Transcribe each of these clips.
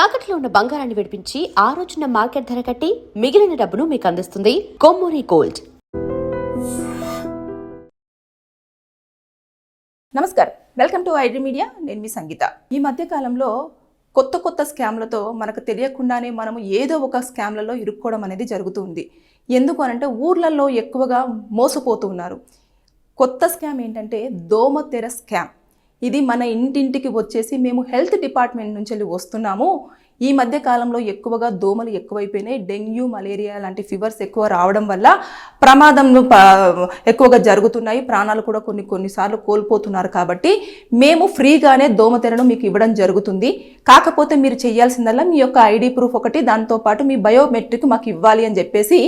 తాకట్లో ఉన్న బంగారాన్ని విడిపించి ఆ రోజున మార్కెట్ ధర కట్టి మిగిలిన డబ్బును మీకు అందిస్తుంది కొమ్మూరి గోల్డ్. నమస్కారం, వెల్కమ్ టు ఐడ్రీ మీడియా. నేను మీ సంగీత. ఈ మధ్య కాలంలో కొత్త స్కామ్లతో మనకు తెలియకుండానే మనము ఏదో ఒక స్కామ్లలో ఇరుక్కోవడం అనేది జరుగుతుంది. ఎందుకు అనంటే ఊర్లలో ఎక్కువగా మోసపోతూ ఉన్నారు. కొత్త స్కామ్ ఏంటంటే దోమతెర స్కామ్. ఇది మన ఇంటింటికి వచ్చేసి మేము హెల్త్ డిపార్ట్మెంట్ నుంచి వస్తున్నాము. ఈ మధ్య కాలంలో ఎక్కువగా దోమలు ఎక్కువైపోయినాయి. డెంగ్యూ, మలేరియా లాంటి ఫీవర్స్ ఎక్కువ రావడం వల్ల ప్రమాదంలు ఎక్కువగా జరుగుతున్నాయి. ప్రాణాలు కూడా కొన్నిసార్లు కోల్పోతున్నారు. కాబట్టి మేము ఫ్రీగానే దోమతెరను మీకు ఇవ్వడం జరుగుతుంది. కాకపోతే మీరు చేయాల్సిందల్లా మీ యొక్క ఐడి ప్రూఫ్ ఒకటి, దాంతోపాటు మీ బయోమెట్రిక్ మాకు ఇవ్వాలి అని చెప్పేసి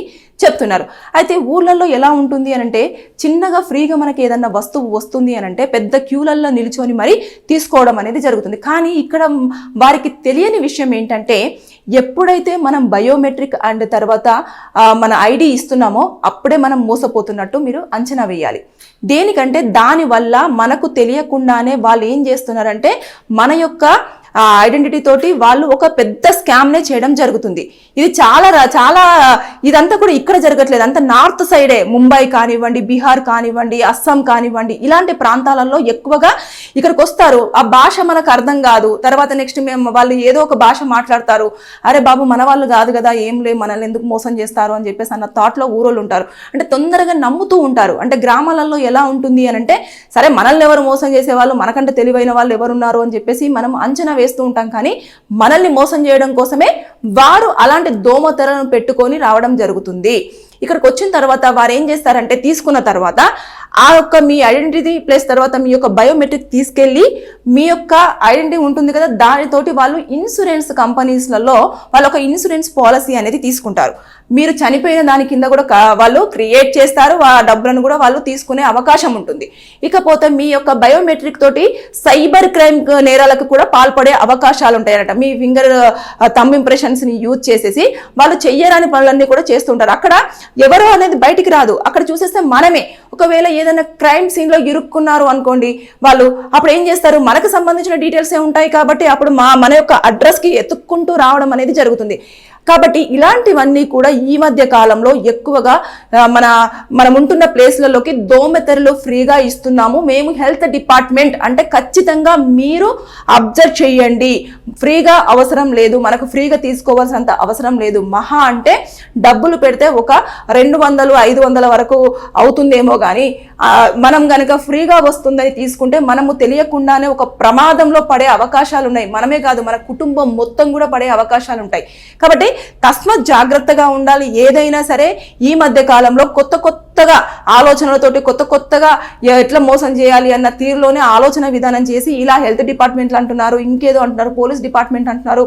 చెప్తున్నారు. అయితే ఊళ్ళల్లో ఎలా ఉంటుంది అనంటే చిన్నగా ఫ్రీగా మనకి ఏదన్నా వస్తువు వస్తుంది అనంటే పెద్ద క్యూలల్లో నిల్చొని మరి తీసుకోవడం అనేది జరుగుతుంది. కానీ ఇక్కడ వారికి తెలియని విషయం ఏంటంటే ఎప్పుడైతే మనం బయోమెట్రిక్ అండ్ తర్వాత మన ఐడి ఇస్తున్నామో అప్పుడే మనం మోసపోతున్నట్టు మీరు అంచనా వేయాలి. దేనికంటే దానివల్ల మనకు తెలియకుండానే వాళ్ళు ఏం చేస్తున్నారంటే మన యొక్క ఐడెంటిటీ తోటి వాళ్ళు ఒక పెద్ద స్కామ్నే చేయడం జరుగుతుంది. ఇది చాలా ఇదంతా కూడా ఇక్కడ జరగట్లేదు, అంతా నార్త్ సైడే, ముంబై కానివ్వండి, బీహార్ కానివ్వండి, అస్సాం కానివ్వండి, ఇలాంటి ప్రాంతాలలో ఎక్కువగా ఇక్కడికి వస్తారు. ఆ భాష మనకు అర్థం కాదు. తర్వాత నెక్స్ట్ వాళ్ళు ఏదో ఒక భాష మాట్లాడతారు. అరే బాబు మన వాళ్ళు కాదు కదా, ఏం లే, మనల్ని ఎందుకు మోసం చేస్తారు అని చెప్పేసి అన్న థాట్లో ఊరోళ్ళు ఉంటారు. అంటే తొందరగా నమ్ముతూ ఉంటారు. అంటే గ్రామాలలో ఎలా ఉంటుంది అని అంటే సరే మనల్ని ఎవరు మోసం చేసేవాళ్ళు, మనకంటే తెలివైన వాళ్ళు ఎవరున్నారు అని చెప్పేసి మనం అంచనా వేస్తూ ఉంటాం. కానీ మనల్ని మోసం చేయడం కోసమే వారు అలాంటి దోమతెరను పెట్టుకొని రావడం జరుగుతుంది. ఇక్కడికి వచ్చిన తర్వాత వారు ఏం చేస్తారంటే తీసుకున్న తర్వాత ఆ యొక్క మీ ఐడెంటిటీ ప్లస్ తర్వాత మీ యొక్క బయోమెట్రిక్ తీసుకెళ్ళి మీ యొక్క ఐడెంటిటీ ఉంటుంది కదా, దానితోటి వాళ్ళు ఇన్సూరెన్స్ కంపెనీస్లలో వాళ్ళు ఒక ఇన్సూరెన్స్ పాలసీ అనేది తీసుకుంటారు. మీరు చనిపోయిన దాని కింద కూడా వాళ్ళు క్రియేట్ చేస్తారు. ఆ డబ్బులను కూడా వాళ్ళు తీసుకునే అవకాశం ఉంటుంది. ఇకపోతే మీ యొక్క బయోమెట్రిక్ తోటి సైబర్ క్రైమ్ నేరాలకు కూడా పాల్పడే అవకాశాలు ఉంటాయన్నట. మీ ఫింగర్ థంబ్ ఇంప్రెషన్స్ని యూజ్ చేసేసి వాళ్ళు చెయ్యరాని పనులన్నీ కూడా చేస్తుంటారు. అక్కడ ఎవరో అనేది బయటికి రాదు. అక్కడ చూసేస్తే మనమే ఒకవేళ ఏదైనా క్రైమ్ సీన్లో ఇరుక్కున్నారు అనుకోండి, వాళ్ళు అప్పుడు ఏం చేస్తారు, మనకు సంబంధించిన డీటెయిల్సే ఉంటాయి కాబట్టి అప్పుడు మన యొక్క అడ్రస్కి ఎత్తుక్కుంటూ రావడం అనేది జరుగుతుంది. కాబట్టి ఇలాంటివన్నీ కూడా ఈ మధ్య కాలంలో ఎక్కువగా మనం ఉంటున్న ప్లేస్లలోకి దోమతెరలు ఫ్రీగా ఇస్తున్నాము మేము హెల్త్ డిపార్ట్మెంట్ అంటే ఖచ్చితంగా మీరు అబ్జర్వ్ చేయండి. ఫ్రీగా అవసరం లేదు, మనకు ఫ్రీగా తీసుకోవాల్సినంత అవసరం లేదు. మహా అంటే డబ్బులు పెడితే ఒక 200-500 వరకు అవుతుందేమో కానీ మనం కనుక ఫ్రీగా వస్తుందని తీసుకుంటే మనము తెలియకుండానే ఒక ప్రమాదంలో పడే అవకాశాలు ఉన్నాయి. మనమే కాదు, మన కుటుంబం మొత్తం కూడా పడే అవకాశాలు ఉంటాయి. కాబట్టి తస్మాత్ జాగ్రత్తగా ఉండాలి. ఏదైనా సరే ఈ మధ్య కాలంలో కొత్తగా ఆలోచనలతోటి కొత్తగా ఎట్లా మోసం చేయాలి అన్న తీరులోనే ఆలోచన విధానం చేసి ఇలా హెల్త్ డిపార్ట్మెంట్లు అంటున్నారు, ఇంకేదో అంటున్నారు, పోలీస్ డిపార్ట్మెంట్ అంటున్నారు,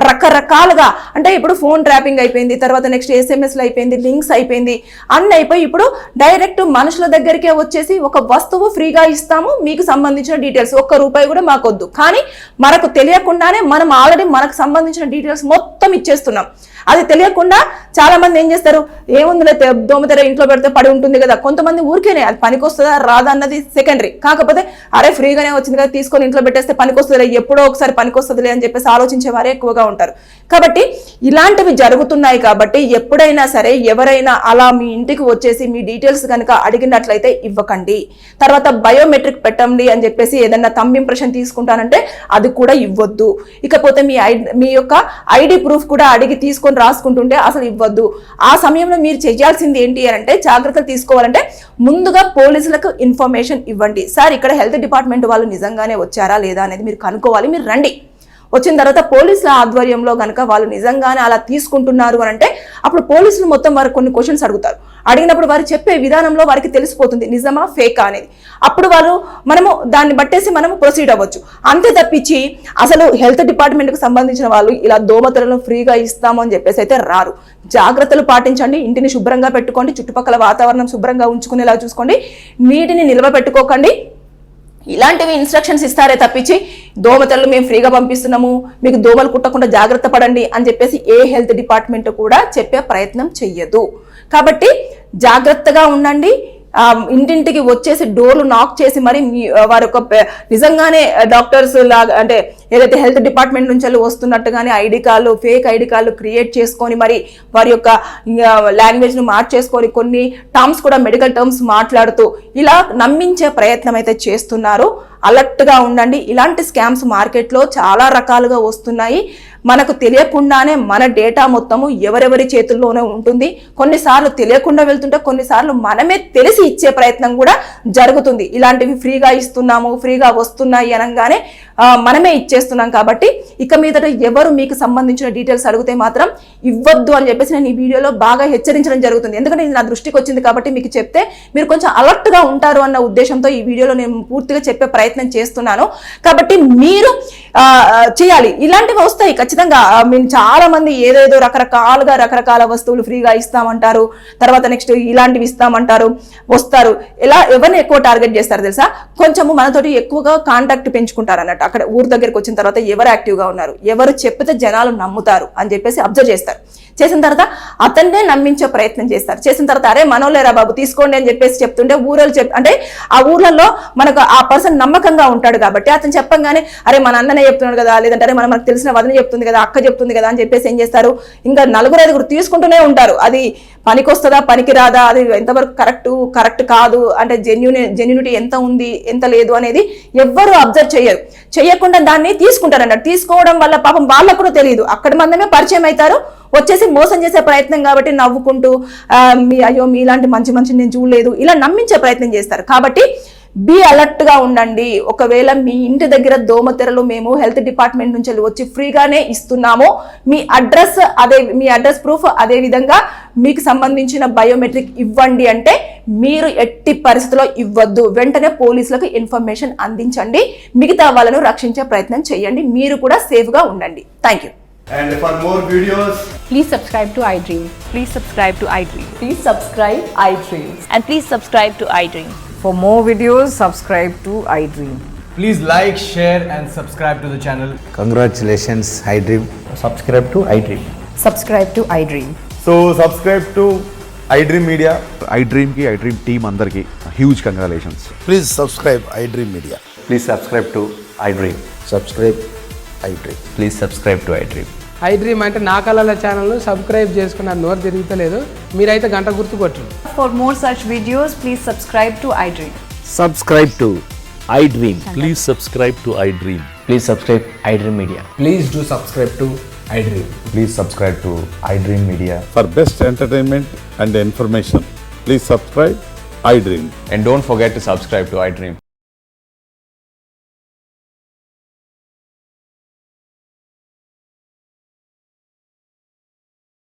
రకరకాలుగా. అంటే ఇప్పుడు ఫోన్ ట్రాపింగ్ అయిపోయింది, తర్వాత నెక్స్ట్ SMS అయిపోయింది, లింక్స్ అయిపోయింది, అన్ని అయిపోయి ఇప్పుడు డైరెక్ట్ మనుషుల దగ్గరికే వచ్చేసి ఒక వస్తువు ఫ్రీగా ఇస్తాము, మీకు సంబంధించిన డీటెయిల్స్ ₹1 కూడా మాకొద్దు. కానీ మనకు తెలియకుండానే మనం ఆల్రెడీ మనకు సంబంధించిన డీటెయిల్స్ మొత్తం ఇచ్చేస్తున్నాం. అది తెలియకుండా చాలా మంది ఏం చేస్తారు, ఏముందిలే దోమతెర ఇంట్లో పెడితే పడి ఉంటుంది కదా, కొంతమంది ఊరికేనే అది పనికొస్తుందా రాదా అన్నది సెకండరీ. కాకపోతే అరే ఫ్రీగానే వచ్చింది కదా తీసుకొని ఇంట్లో పెట్టేస్తే పనికొస్తుందిలే, ఎప్పుడో ఒకసారి పనికొస్తుందిలే అని చెప్పేసి ఆలోచించే వారే ఎక్కువగా ఉంటారు. కాబట్టి ఇలాంటివి జరుగుతున్నాయి. కాబట్టి ఎప్పుడైనా సరే ఎవరైనా అలా మీ ఇంటికి వచ్చేసి మీ డీటెయిల్స్ కనుక అడిగినట్లయితే ఇవ్వకండి. తర్వాత బయోమెట్రిక్ పెట్టండి అని చెప్పేసి ఏదన్నా థంబ్ ఇంప్రెషన్ తీసుకుంటానంటే అది కూడా ఇవ్వద్దు. ఇకపోతే మీ యొక్క ఐడి ప్రూఫ్ కూడా అడిగి తీసుకొని రాసుకుంటుంటే అసలు ఇవ్వద్దు. ఆ సమయంలో మీరు చేయాల్సింది ఏంటి అంటే జాగ్రత్తలు తీసుకోవాలంటే ముందుగా పోలీసులకు ఇన్ఫర్మేషన్ ఇవ్వండి. సార్ ఇక్కడ హెల్త్ డిపార్ట్మెంట్ వాళ్ళు నిజంగానే వచ్చారా లేదా అనేది మీరు కనుక్కోవాలి. మీరు రండి. వచ్చిన తర్వాత పోలీసుల ఆధ్వర్యంలో కనుక వాళ్ళు నిజంగానే అలా తీసుకుంటున్నారు అని అంటే అప్పుడు పోలీసులు మొత్తం వారు కొన్ని క్వశ్చన్స్ అడుగుతారు. అడిగినప్పుడు వారు చెప్పే విధానంలో వారికి తెలిసిపోతుంది నిజమా ఫేకా అనేది. అప్పుడు మనము దాన్ని బట్టేసి మనము ప్రొసీడ్ అవ్వచ్చు. అంతే తప్పించి అసలు హెల్త్ డిపార్ట్మెంట్కి సంబంధించిన వాళ్ళు ఇలా దోమతెరలను ఫ్రీగా ఇస్తాము అని చెప్పేసి అయితే రారు. జాగ్రత్తలు పాటించండి. ఇంటిని శుభ్రంగా పెట్టుకోండి, చుట్టుపక్కల వాతావరణం శుభ్రంగా ఉంచుకునేలా చూసుకోండి, నీటిని నిల్వ పెట్టుకోకండి. ఇలాంటివి ఇన్స్ట్రక్షన్స్ ఇస్తారే తప్పించి దోమతెరలు మేము ఫ్రీగా పంపిస్తున్నాము, మీకు దోమలు కుట్టకుండా జాగ్రత్త పడండి అని చెప్పేసి ఏ హెల్త్ డిపార్ట్మెంట్ కూడా చెప్పే ప్రయత్నం చెయ్యదు. కాబట్టి జాగ్రత్తగా ఉండండి. ఇంటింటికి వచ్చేసి డోర్లు నాక్ చేసి మరి వారు ఒక నిజంగానే డాక్టర్స్ లాగా అంటే ఏదైతే హెల్త్ డిపార్ట్మెంట్ నుంచి వస్తున్నట్టుగానే ఐడి కార్డులు, ఫేక్ ఐడి కార్డులు క్రియేట్ చేసుకొని మరి వారి యొక్క లాంగ్వేజ్ను మార్చేసుకొని కొన్ని టర్మ్స్ కూడా మెడికల్ టర్మ్స్ మాట్లాడుతూ ఇలా నమ్మించే ప్రయత్నం అయితే చేస్తున్నారు. అలర్ట్గా ఉండండి. ఇలాంటి స్కామ్స్ మార్కెట్లో చాలా రకాలుగా వస్తున్నాయి. మనకు తెలియకుండానే మన డేటా మొత్తము ఎవరెవరి చేతుల్లోనే ఉంటుంది. కొన్నిసార్లు తెలియకుండా వెళ్తుంటే కొన్నిసార్లు మనమే తెలిసి ఇచ్చే ప్రయత్నం కూడా జరుగుతుంది. ఇలాంటివి ఫ్రీగా ఇస్తున్నాము, ఫ్రీగా వస్తున్నాయి అనగానే మనమే ఇచ్చేస్తున్నాం. కాబట్టి ఇక మీదట ఎవరు మీకు సంబంధించిన డీటెయిల్స్ అడిగితే మాత్రం ఇవ్వద్దు అని చెప్పేసి నేను ఈ వీడియోలో బాగా హెచ్చరించడం జరుగుతుంది. ఎందుకంటే ఇది నా దృష్టికి వచ్చింది కాబట్టి మీకు చెప్తే మీరు కొంచెం అలర్ట్గా ఉంటారు అన్న ఉద్దేశంతో ఈ వీడియోలో నేను పూర్తిగా చెప్పే ప్రయత్నం చేస్తున్నాను. కాబట్టి మీరు చేయాలి. ఇలాంటివి వస్తాయి ఖచ్చితంగా. మేము చాలా మంది ఏదేదో రకరకాల వస్తువులు ఫ్రీగా ఇస్తామంటారు, తర్వాత నెక్స్ట్ ఇలాంటివి ఇస్తామంటారు, వస్తారు. ఎలా ఎవరిని ఎక్కువ టార్గెట్ చేస్తారు తెలుసా? కొంచెము మనతోటి ఎక్కువగా కాంటాక్ట్ పెంచుకుంటారు అన్నట్టు. అక్కడ ఊరు దగ్గరికి వచ్చిన తర్వాత ఎవరు యాక్టివ్గా ఉన్నారు, ఎవరు చెప్తే జనాలు నమ్ముతారు అని చెప్పేసి అబ్జర్వ్ చేస్తారు. చేసిన తర్వాత అతన్నే నమ్మించే ప్రయత్నం చేస్తారు. చేసిన తర్వాత అరే మనోలేరా బాబు తీసుకోండి అని చెప్పేసి చెప్తుంటే ఊరోళ్ళు అంటే ఆ ఊర్లలో మనకు ఆ పర్సన్ నమ్మకంగా ఉంటాడు కాబట్టి అతను చెప్పంగానే అరే మన అన్ననే చెప్తున్నాడు కదా, లేదంటే అరే మనకు తెలిసిన వదిన చెప్తుంది కదా, అక్క చెప్తుంది కదా అని చెప్పేసి ఏం చేస్తారు, ఇంకా 4-5 తీసుకుంటూనే ఉంటారు. అది పనికొస్తుందా పనికి రాదా, అది ఎంతవరకు కరెక్ట్ కాదు, అంటే జెన్యూనిటీ ఎంత ఉంది ఎంత లేదు అనేది ఎవ్వరు అబ్జర్వ్ చేయకుండా దాన్ని తీసుకుంటారు అన్నట్టు. తీసుకోవడం వల్ల పాపం వాళ్ళకు కూడా తెలియదు, అక్కడ మందమే పరిచయం అవుతారు, వచ్చేసి మోసం చేసే ప్రయత్నం కాబట్టి నవ్వుకుంటూ అయ్యో మీలాంటి మంచి నేను చూడలేదు ఇలా నమ్మించే ప్రయత్నం చేస్తారు. కాబట్టి బీ అలర్ట్గా ఉండండి. ఒకవేళ మీ ఇంటి దగ్గర దోమతెరలు మేము హెల్త్ డిపార్ట్మెంట్ నుంచి వచ్చి ఫ్రీగానే ఇస్తున్నాము, మీ అడ్రస్ ప్రూఫ్ అదే విధంగా మీకు సంబంధించిన బయోమెట్రిక్ ఇవ్వండి అంటే మీరు ఎట్టి పరిస్థితుల్లో ఇవ్వద్దు. వెంటనే పోలీసులకు ఇన్ఫర్మేషన్ అందించండి. మిగతా వాళ్ళను రక్షించే ప్రయత్నం చేయండి. మీరు కూడా సేఫ్గా ఉండండి. Thank you. And for more videos, Please subscribe to iDream. Please subscribe to iDream. Please subscribe iDream. And please subscribe to iDream. For more videos, subscribe to iDream. please like, share and subscribe to the channel. Congratulations, iDream. Subscribe to iDream. Subscribe to iDream. So subscribe to iDream Media. iDream ki iDream team అందరికి huge congratulations. Please subscribe iDream Media. Please subscribe to iDream. Subscribe iDream. Please subscribe to iDream. iDream అంటే నా కళల channel subscribe చేసుకున్న నోరు తిరుగుతలేదు, మీరైతే గంట గుర్తు కొట్టండి. For more such videos, please subscribe to iDream. Subscribe to iDream. Please subscribe to iDream. Please subscribe iDream Media. Please do subscribe to iDream. Please subscribe to iDream Media. For best entertainment and information, please subscribe iDream. And don't forget to subscribe to iDream.